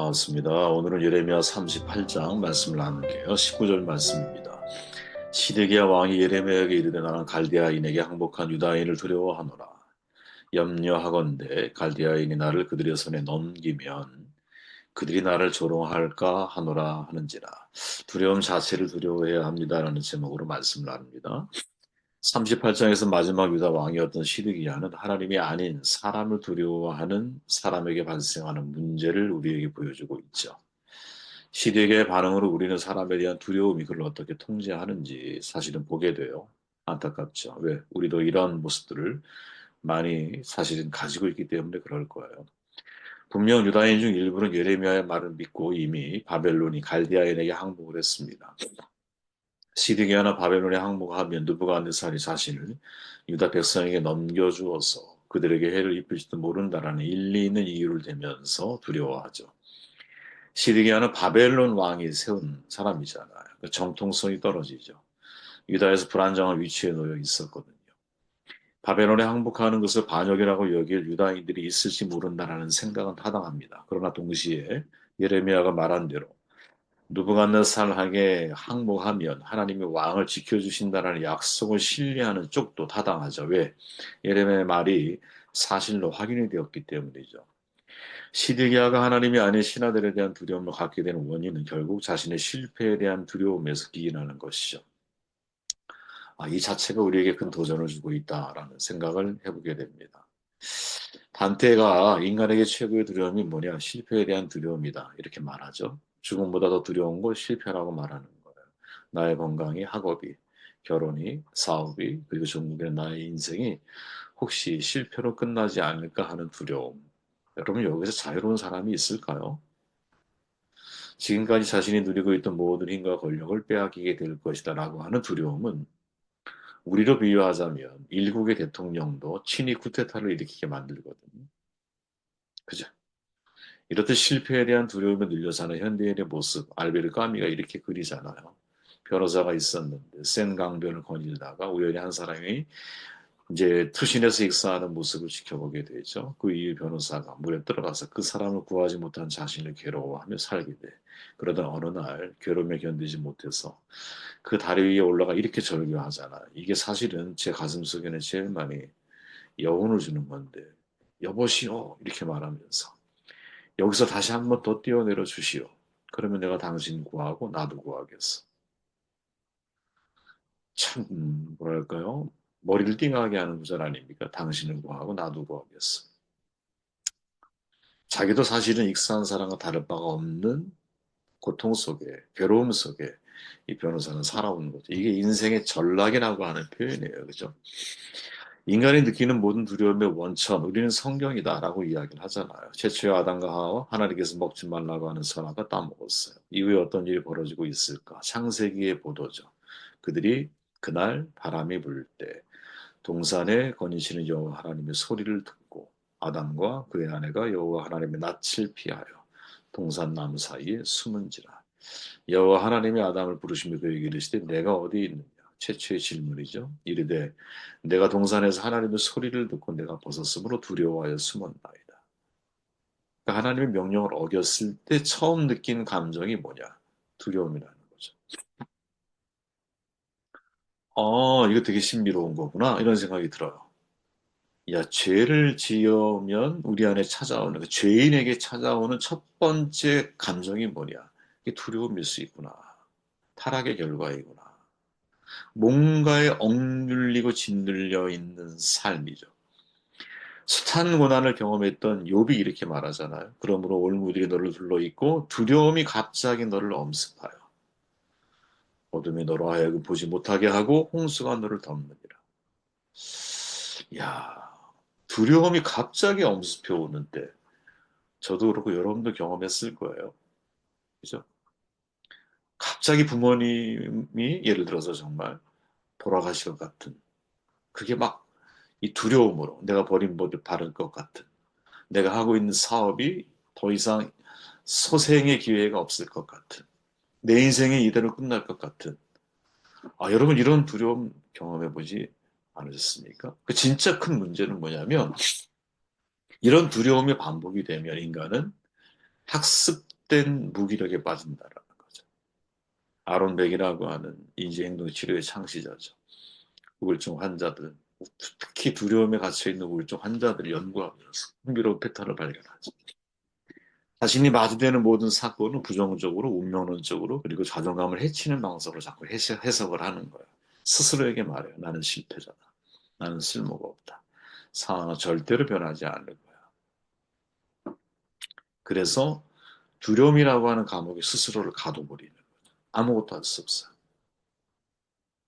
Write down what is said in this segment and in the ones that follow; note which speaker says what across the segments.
Speaker 1: 반갑습니다. 오늘은 예레미야 38장 말씀을 나눌게요. 19절 말씀입니다. 시드기야 왕이 예레미야에게 이르되 나는 갈대아인에게 항복한 유다인을 두려워하노라. 염려하건대 갈대아인이 나를 그들의 손에 넘기면 그들이 나를 조롱할까 하노라 하는지라. 두려움 자체를 두려워해야 합니다라는 제목으로 말씀을 나눕니다. 38장에서 마지막 유다 왕이었던 시드기야는 하나님이 아닌 사람을 두려워하는 사람에게 발생하는 문제를 우리에게 보여주고 있죠. 시드기야의 반응으로 우리는 사람에 대한 두려움이 그를 어떻게 통제하는지 사실은 보게 돼요. 안타깝죠. 왜? 우리도 이런 모습들을 많이 사실은 가지고 있기 때문에 그럴 거예요. 분명 유다인 중 일부는 예레미야의 말을 믿고 이미 바벨론이 갈디아인에게 항복을 했습니다. 시드기야나 바벨론에 항복하면 느부갓네살이 자신을 유다 백성에게 넘겨주어서 그들에게 해를 입힐지도 모른다라는 일리 있는 이유를 대면서 두려워하죠. 시드기야는 바벨론 왕이 세운 사람이잖아요. 그 정통성이 떨어지죠. 유다에서 불안정한 위치에 놓여 있었거든요. 바벨론에 항복하는 것을 반역이라고 여길 유다인들이 있을지 모른다라는 생각은 타당합니다. 그러나 동시에 예레미야가 말한 대로 느부갓네살에게 항복하면 하나님이 왕을 지켜주신다는 약속을 신뢰하는 쪽도 타당하죠. 왜? 예레미야의 말이 사실로 확인이 되었기 때문이죠. 시드기야가 하나님이 아닌 신하들에 대한 두려움을 갖게 되는 원인은 결국 자신의 실패에 대한 두려움에서 기인하는 것이죠. 이 자체가 우리에게 큰 도전을 주고 있다라는 생각을 해보게 됩니다. 단테가 인간에게 최고의 두려움이 뭐냐? 실패에 대한 두려움이다. 이렇게 말하죠. 죽음보다 더 두려운 건 실패라고 말하는 거예요. 나의 건강이, 학업이, 결혼이, 사업이, 그리고 전국의 나의 인생이 혹시 실패로 끝나지 않을까 하는 두려움. 여러분, 여기서 자유로운 사람이 있을까요? 지금까지 자신이 누리고 있던 모든 힘과 권력을 빼앗기게 될 것이다 라고 하는 두려움은 우리로 비유하자면 일국의 대통령도 친히 쿠데타를 일으키게 만들거든요. 그죠? 이렇듯 실패에 대한 두려움에 눌려 사는 현대인의 모습, 알베르 까미가 이렇게 그리잖아요. 변호사가 있었는데 센 강변을 거닐다가 우연히 한 사람이 이제 투신해서 익사하는 모습을 지켜보게 되죠. 그 이후 변호사가 물에 들어가서 그 사람을 구하지 못한 자신을 괴로워하며 살게 돼. 그러던 어느 날 괴로움에 견디지 못해서 그 다리 위에 올라가 이렇게 절규하잖아. 이게 사실은 제 가슴 속에는 제일 많이 여운을 주는 건데 여보시오 이렇게 말하면서 여기서 다시 한번 더 뛰어내려 주시오. 그러면 내가 당신 구하고 나도 구하겠어. 참 뭐랄까요? 머리를 띵하게 하는 구절 아닙니까? 당신을 구하고 나도 구하겠어. 자기도 사실은 익사한 사람과 다를 바가 없는 고통 속에 괴로움 속에 이 변호사는 살아오는 거죠. 이게 인생의 전락이라고 하는 표현이에요. 그죠? 인간이 느끼는 모든 두려움의 원천, 우리는 성경이다라고 이야기를 하잖아요. 최초의 아담과 하와 하나님께서 먹지 말라고 하는 선악과 따먹었어요. 이후에 어떤 일이 벌어지고 있을까? 창세기의 보도죠. 그들이 그날 바람이 불 때 동산에 거니시는 여호와 하나님의 소리를 듣고 아담과 그의 아내가 여호와 하나님의 낯을 피하여 동산 나무 사이에 숨은지라. 여호와 하나님이 아담을 부르시며 그에게 이르시되 내가 어디 있느냐? 최초의 질문이죠. 이르되 내가 동산에서 하나님의 소리를 듣고 내가 벗었으므로 두려워하여 숨었나이다. 그러니까 하나님의 명령을 어겼을 때 처음 느낀 감정이 뭐냐? 두려움이라는 거죠. 이거 되게 신비로운 거구나. 이런 생각이 들어요. 야, 죄를 지으면 우리 안에 찾아오는, 그 죄인에게 찾아오는 첫 번째 감정이 뭐냐? 이게 두려움일 수 있구나. 타락의 결과이구나. 뭔가에 억눌리고 짓눌려 있는 삶이죠. 숱한 고난을 경험했던 욥이 이렇게 말하잖아요. 그러므로 올무들이 너를 둘러 있고 두려움이 갑자기 너를 엄습하여 어둠이 너로 하여금 보지 못하게 하고 홍수가 너를 덮느니라. 야, 두려움이 갑자기 엄습해 오는데 저도 그렇고 여러분도 경험했을 거예요. 그죠? 갑자기 부모님이 예를 들어서 정말 돌아가실 것 같은 그게 막 이 두려움으로 내가 버린 모든 바를 것 같은 내가 하고 있는 사업이 더 이상 소생의 기회가 없을 것 같은 내 인생이 이대로 끝날 것 같은 여러분 이런 두려움 경험해 보지 않으셨습니까? 그 진짜 큰 문제는 뭐냐면 이런 두려움이 반복이 되면 인간은 헛된 무기력에 빠진다라는 거죠. 아론 벡이라고 하는 인지행동치료의 창시자죠. 우울증 환자들, 특히 두려움에 갇혀있는 우울증 환자들을 연구하면서 흥미로운 패턴을 발견하죠. 자신이 마주되는 모든 사건은 부정적으로, 운명론적으로, 그리고 자존감을 해치는 방식으로 자꾸 해석을 하는 거예요. 스스로에게 말해요. 나는 실패자다. 나는 쓸모가 없다. 상황은 절대로 변하지 않을 거야. 그래서 두려움이라고 하는 감옥에 스스로를 가둬버리는 거죠. 아무것도 할 수 없어요.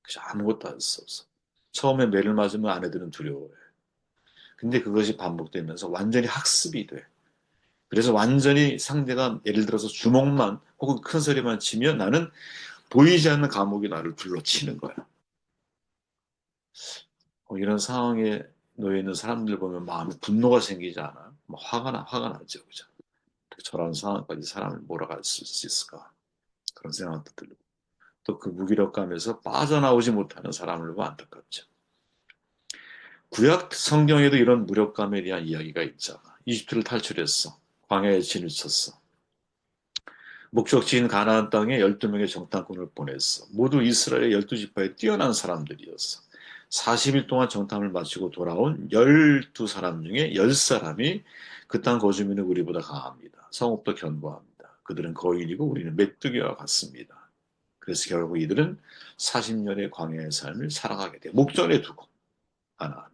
Speaker 1: 그죠? 아무것도 할 수 없어. 처음에 매를 맞으면 아내들은 두려워해. 근데 그것이 반복되면서 완전히 학습이 돼. 그래서 완전히 상대가 예를 들어서 주먹만 혹은 큰 소리만 치면 나는 보이지 않는 감옥이 나를 둘러치는 거야. 이런 상황에 놓여 있는 사람들 보면 마음에 분노가 생기지 않아요? 뭐 화가 나죠. 그죠? 저런 상황까지 사람을 몰아갈 수 있을까? 그런 생각도 들고. 또 그 무기력감에서 빠져나오지 못하는 사람을 보면 안타깝죠. 구약 성경에도 이런 무력감에 대한 이야기가 있잖아. 이집트를 탈출했어. 광야에 진을 쳤어. 목적지인 가나안 땅에 12명의 정탐꾼을 보냈어. 모두 이스라엘의 12지파에 뛰어난 사람들이었어. 40일 동안 정탐을 마치고 돌아온 12사람 중에 10사람이 그 땅 거주민은 우리보다 강합니다. 성읍도 견고합니다. 그들은 거인이고 우리는 메뚜기와 같습니다. 그래서 결국 이들은 40년의 광야의 삶을 살아가게 돼. 목전에 두고 가나안을.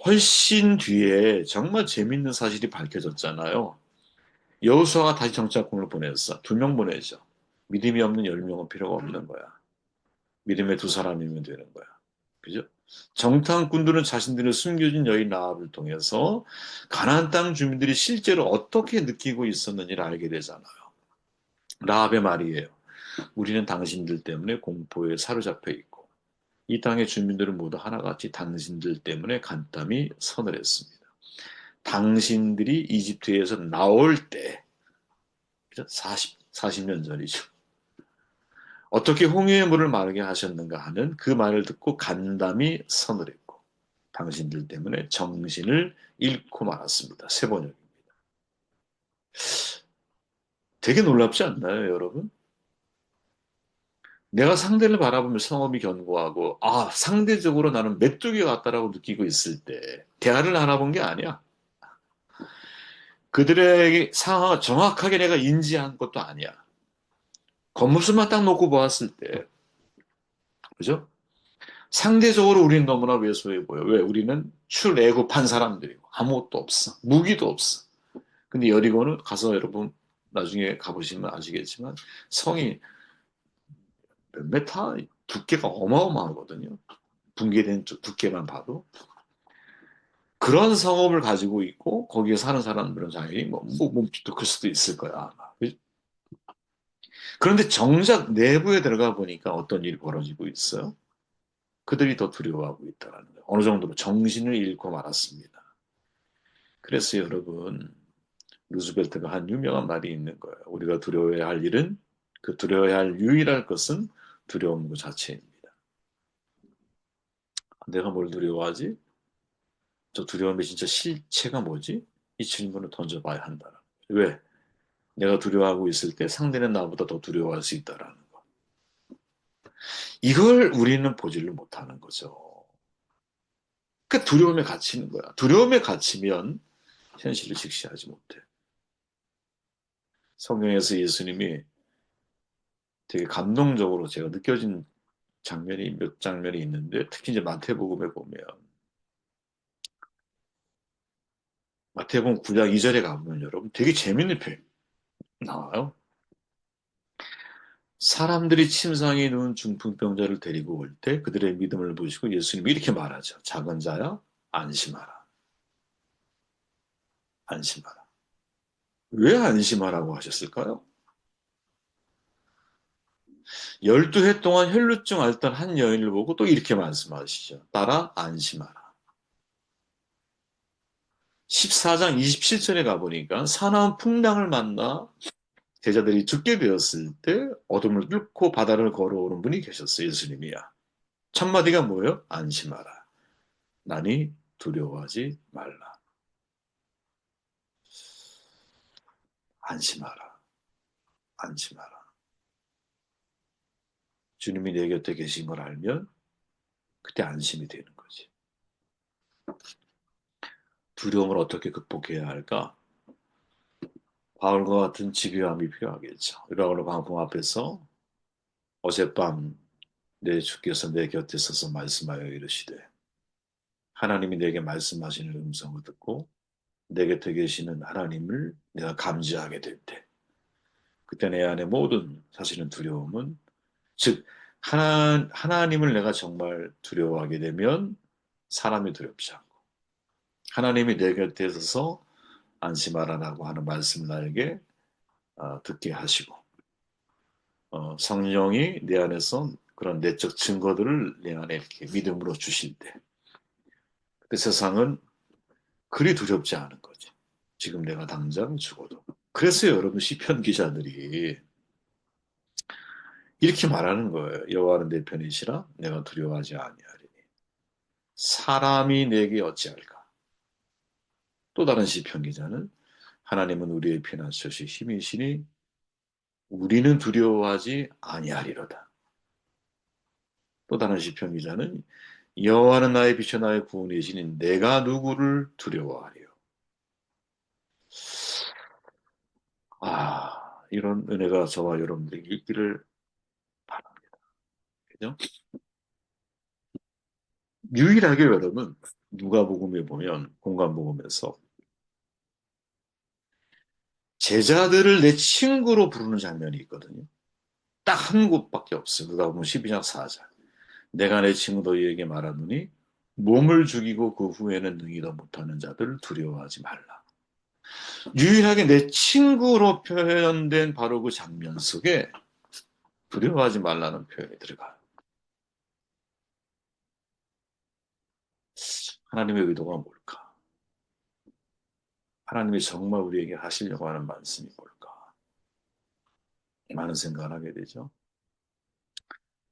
Speaker 1: 훨씬 뒤에 정말 재밌는 사실이 밝혀졌잖아요. 여호수아가 다시 정착군을 보냈어. 2명 보내죠. 믿음이 없는 10명은 필요가 없는 거야. 믿음의 2사람이면 되는 거야. 그죠? 정탐꾼들은 자신들의 숨겨진 여인 라합을 통해서 가나안 땅 주민들이 실제로 어떻게 느끼고 있었는지를 알게 되잖아요. 라합의 말이에요. 우리는 당신들 때문에 공포에 사로잡혀 있고 이 땅의 주민들은 모두 하나같이 당신들 때문에 간담이 서늘했습니다. 당신들이 이집트에서 나올 때 40년 전이죠. 어떻게 홍해의 물을 마르게 하셨는가 하는 그 말을 듣고 간담이 서늘했고 당신들 때문에 정신을 잃고 말았습니다. 세 번역입니다. 되게 놀랍지 않나요, 여러분? 내가 상대를 바라보며 성험이 견고하고 상대적으로 나는 메뚜기 같다라고 느끼고 있을 때 대화를 나눠본 게 아니야. 그들의 상황을 정확하게 내가 인지한 것도 아니야. 겉모습만 딱 놓고 보았을 때 그죠? 상대적으로 우리는 너무나 왜소해 보여. 왜? 우리는 출애굽한 사람들이고 아무것도 없어. 무기도 없어. 근데 여리고는 가서 여러분 나중에 가보시면 아시겠지만 성이 몇 메타 두께가 어마어마하거든요. 붕괴된 두께만 봐도. 그런 성읍을 가지고 있고 거기에 사는 사람들은 당연히 뭐 몸집도 클 수도 있을 거야 아마. 그런데 정작 내부에 들어가 보니까 어떤 일이 벌어지고 있어요? 그들이 더 두려워하고 있다는 거예요. 어느 정도로 정신을 잃고 말았습니다. 그래서 여러분 루즈벨트가 한 유명한 말이 있는 거예요. 우리가 두려워해야 할 일은 그 두려워해야 할 유일한 것은 두려움 그 자체입니다. 내가 뭘 두려워하지? 저 두려움의 진짜 실체가 뭐지? 이 질문을 던져봐야 한다. 왜? 내가 두려워하고 있을 때 상대는 나보다 더 두려워할 수 있다라는 거. 이걸 우리는 보지를 못하는 거죠. 그 두려움에 갇히는 거야. 두려움에 갇히면 현실을 직시하지 못해. 성경에서 예수님이 되게 감동적으로 제가 느껴진 장면이 몇 장면이 있는데 특히 이제 마태복음에 보면 마태복음 9장 2절에 가보면 여러분 되게 재밌는 표현 나와요. 사람들이 침상에 누운 중풍병자를 데리고 올 때 그들의 믿음을 보시고 예수님이 이렇게 말하죠. 작은 자야 안심하라. 안심하라. 왜 안심하라고 하셨을까요? 12해 동안 혈루증 앓던 한 여인을 보고 또 이렇게 말씀하시죠. 따라 안심하라. 14장 27절에 가보니까 사나운 풍랑을 만나 제자들이 죽게 되었을 때 어둠을 뚫고 바다를 걸어오는 분이 계셨어요. 예수님이야. 첫마디가 뭐예요? 안심하라. 나니 두려워하지 말라. 안심하라. 안심하라. 주님이 내 곁에 계신 걸 알면 그때 안심이 되는 거지. 두려움을 어떻게 극복해야 할까? 바울과 같은 집요함이 필요하겠죠. 이러므로 방풍 앞에서 어젯밤 내 주께서 내 곁에 서서 말씀하여 이르시되 하나님이 내게 말씀하시는 음성을 듣고 내 곁에 계시는 하나님을 내가 감지하게 될 때 그때 내 안에 모든 사실은 두려움은 즉 하나님을 내가 정말 두려워하게 되면 사람이 두렵지 않고 하나님이 내 곁에 서서 안심하라라고 하는 말씀을 나에게 듣게 하시고 성령이 내 안에서 그런 내적 증거들을 내 안에 이렇게 믿음으로 주실 때 그 세상은 그리 두렵지 않은 거지. 지금 내가 당장 죽어도. 그래서 여러분 시편 기자들이 이렇게 말하는 거예요. 여호와는 내 편이시라 내가 두려워하지 아니하리니. 사람이 내게 어찌할까? 또 다른 시편 기자는 하나님은 우리의 피난처시 힘이시니 우리는 두려워하지 아니하리로다. 또 다른 시편 기자는 여호와는 나의 빛이요 나의 구원이시니 내가 누구를 두려워하리요. 이런 은혜가 저와 여러분들에게 있기를 바랍니다. 그죠? 유일하게 여러분 누가복음에 보면 공관복음에서 제자들을 내 친구로 부르는 장면이 있거든요. 딱 한 곳밖에 없어요. 누가복음 12장 4절. 내가 내 친구 너희에게 말하노니 몸을 죽이고 그 후에는 능히도 못하는 자들을 두려워하지 말라. 유일하게 내 친구로 표현된 바로 그 장면 속에 두려워하지 말라는 표현이 들어가요. 하나님의 의도가 뭘까? 하나님이 정말 우리에게 하시려고 하는 말씀이 뭘까? 많은 생각을 하게 되죠.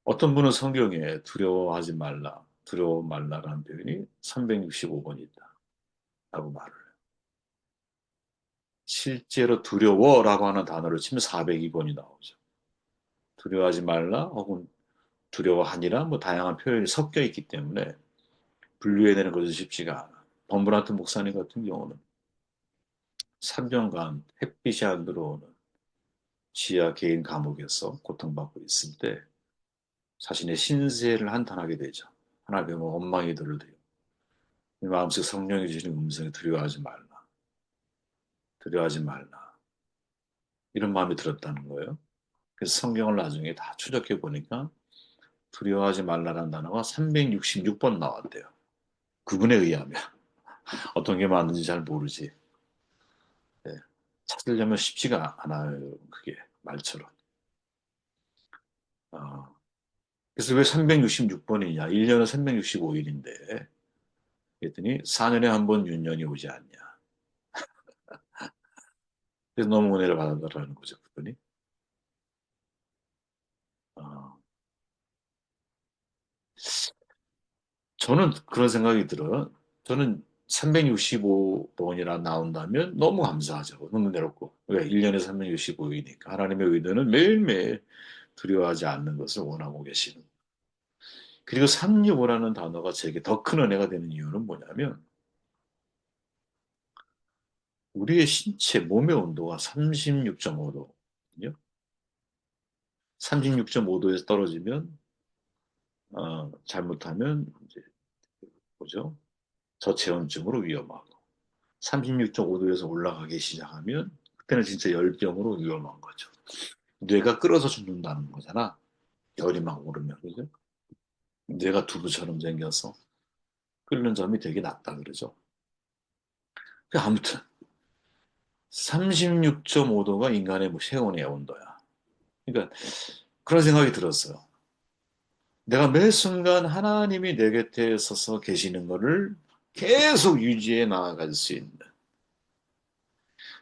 Speaker 1: 어떤 분은 성경에 두려워하지 말라, 두려워 말라라는 표현이 365번 있다라고 말을 해요. 실제로 두려워라고 하는 단어를 치면 402번이 나오죠. 두려워하지 말라 혹은 두려워하니라 뭐 다양한 표현이 섞여 있기 때문에 분류해내는 것은 쉽지가 않아. 범브라트 목사님 같은 경우는 3년간 햇빛이 안 들어오는 지하 개인 감옥에서 고통받고 있을 때 자신의 신세를 한탄하게 되죠. 하나님의 원망이 들어요. 마음속 성령이 주시는 음성에 두려워하지 말라. 두려워하지 말라. 이런 마음이 들었다는 거예요. 그래서 성경을 나중에 다 추적해 보니까 두려워하지 말라라는 단어가 366번 나왔대요. 그분에 의하면. 어떤 게 맞는지 잘 모르지. 네. 찾으려면 쉽지가 않아요. 그게 말처럼. 어. 그래서 왜 366번이냐? 1년은 365일인데. 그랬더니 4년에 한 번 윤년이 오지 않냐. 그래서 너무 은혜를 받아달라는 거죠. 그분이. 어. 저는 그런 생각이 들어요. 저는 365번이나 나온다면 너무 감사하죠. 너무 내롭고. 왜? 1년에 365일이니까. 하나님의 의도는 매일매일 두려워하지 않는 것을 원하고 계시는. 그리고 365라는 단어가 제게 더 큰 은혜가 되는 이유는 뭐냐면 우리의 신체, 몸의 온도가 36.5도거든요. 36.5도에서 떨어지면 잘못하면 이제 뭐죠? 저체온증으로 위험하고 36.5도에서 올라가기 시작하면 그때는 진짜 열병으로 위험한 거죠. 뇌가 끓어서 죽는다는 거잖아. 열이 막 오르면 그죠? 뇌가 두부처럼 생겨서 끓는 점이 되게 낮다 그러죠. 아무튼 36.5도가 인간의 뭐 체온의 온도야. 그러니까 그런 생각이 들었어요. 내가 매 순간 하나님이 내 곁에 서서 계시는 것을 계속 유지해 나아갈 수 있는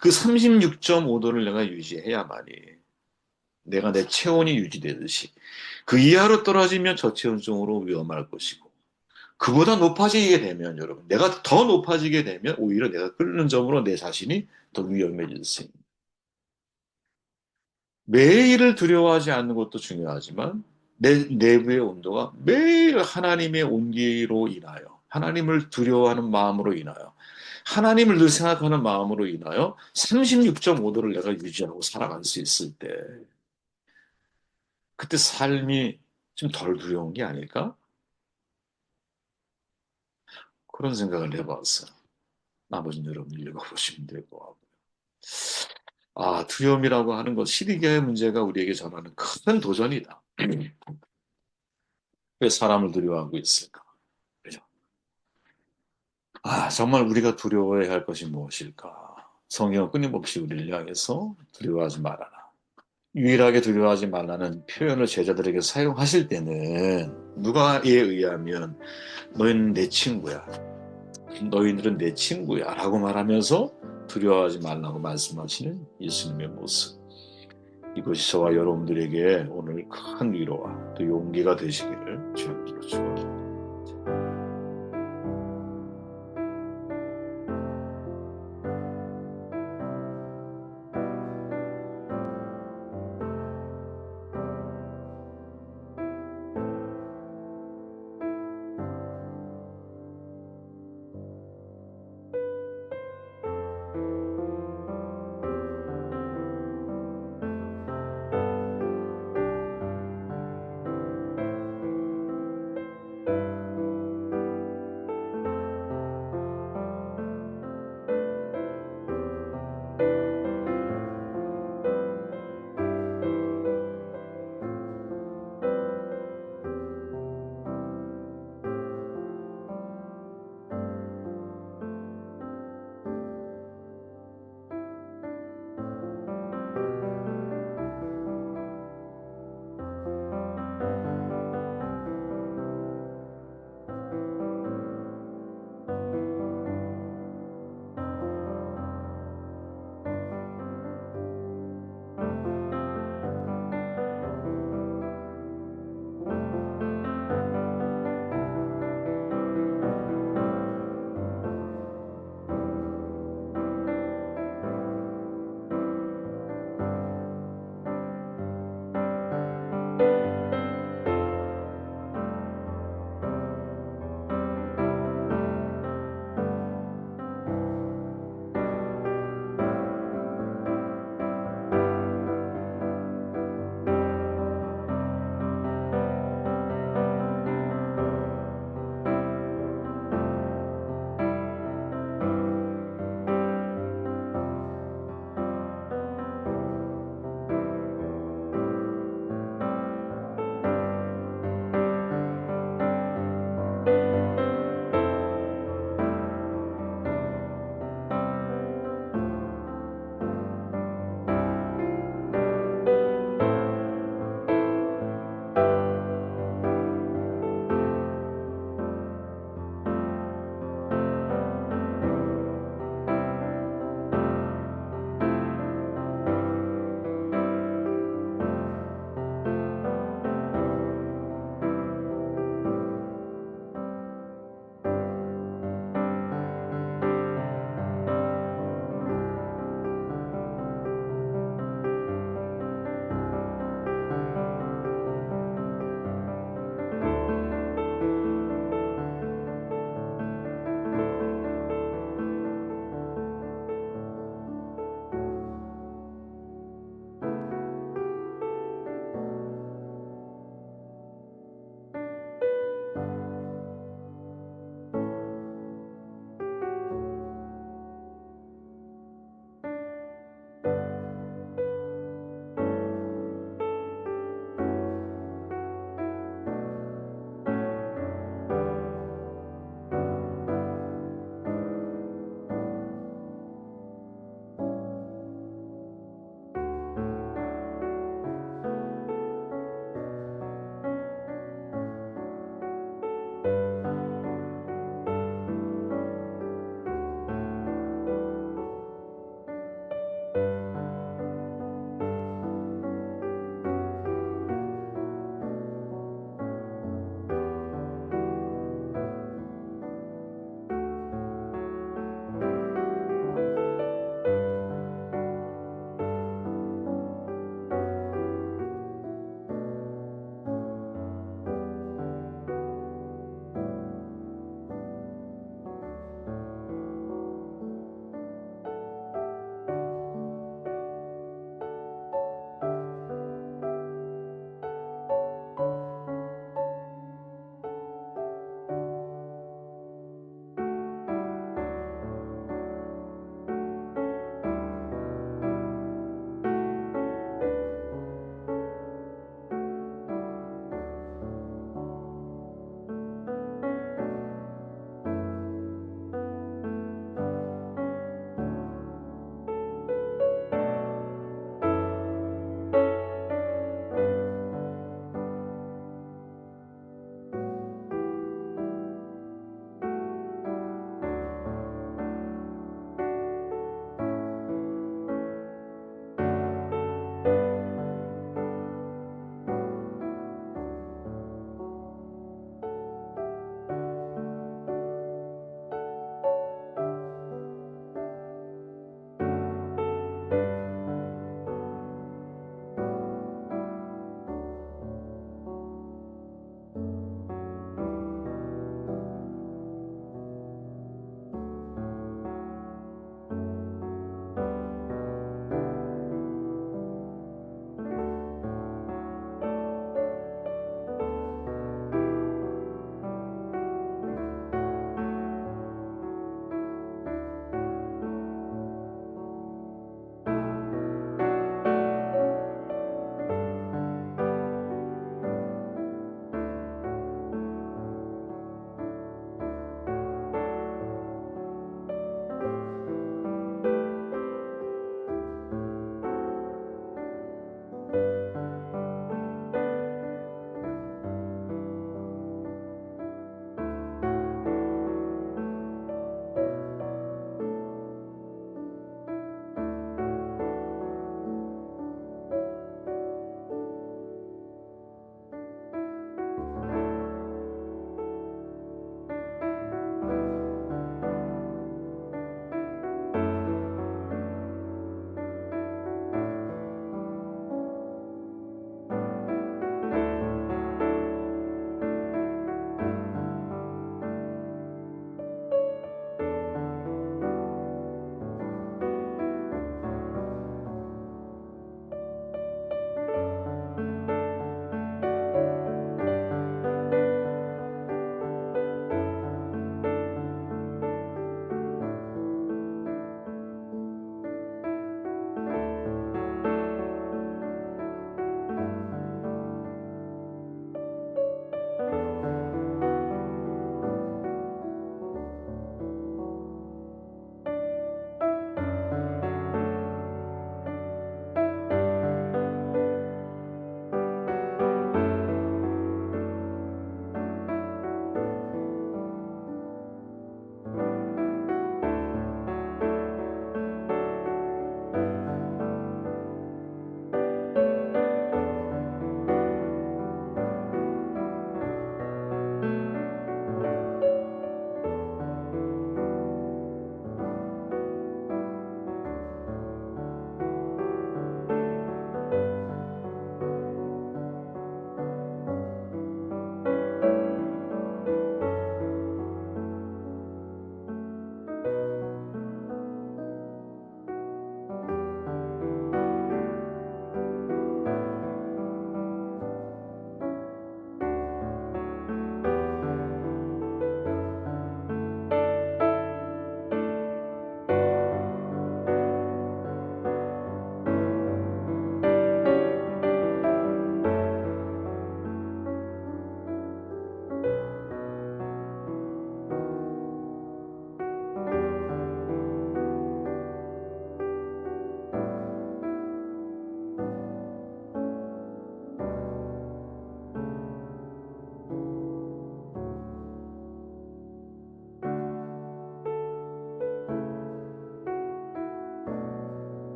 Speaker 1: 그 36.5도를 내가 유지해야만이 내가 내 체온이 유지되듯이 그 이하로 떨어지면 저체온증으로 위험할 것이고 그보다 높아지게 되면 여러분 내가 더 높아지게 되면 오히려 내가 끓는 점으로 내 자신이 더 위험해질 수 있는 매일을 두려워하지 않는 것도 중요하지만 내 내부의 온도가 매일 하나님의 온기로 인하여 하나님을 두려워하는 마음으로 인하여 하나님을 늘 생각하는 마음으로 인하여 36.5도를 내가 유지하고 살아갈 수 있을 때 그때 삶이 좀 덜 두려운 게 아닐까? 그런 생각을 해봤어요. 나머지 여러분 읽어보시면 될 것 같고요. 아, 두려움이라고 하는 것, 시리게의 문제가 우리에게 전하는 큰 도전이다. 왜 사람을 두려워하고 있을까? 그죠? 아, 정말 우리가 두려워해야 할 것이 무엇일까? 성경은 끊임없이 우리를 향해서 두려워하지 말아라. 유일하게 두려워하지 말라는 표현을 제자들에게 사용하실 때는 누가에 의하면 너희는 내 친구야. 너희들은 내 친구야. 라고 말하면서 두려워하지 말라고 말씀하시는 예수님의 모습. 이것이 저와 여러분들에게 오늘 큰 위로와 또 용기가 되시기를 주님으로 축원합니다.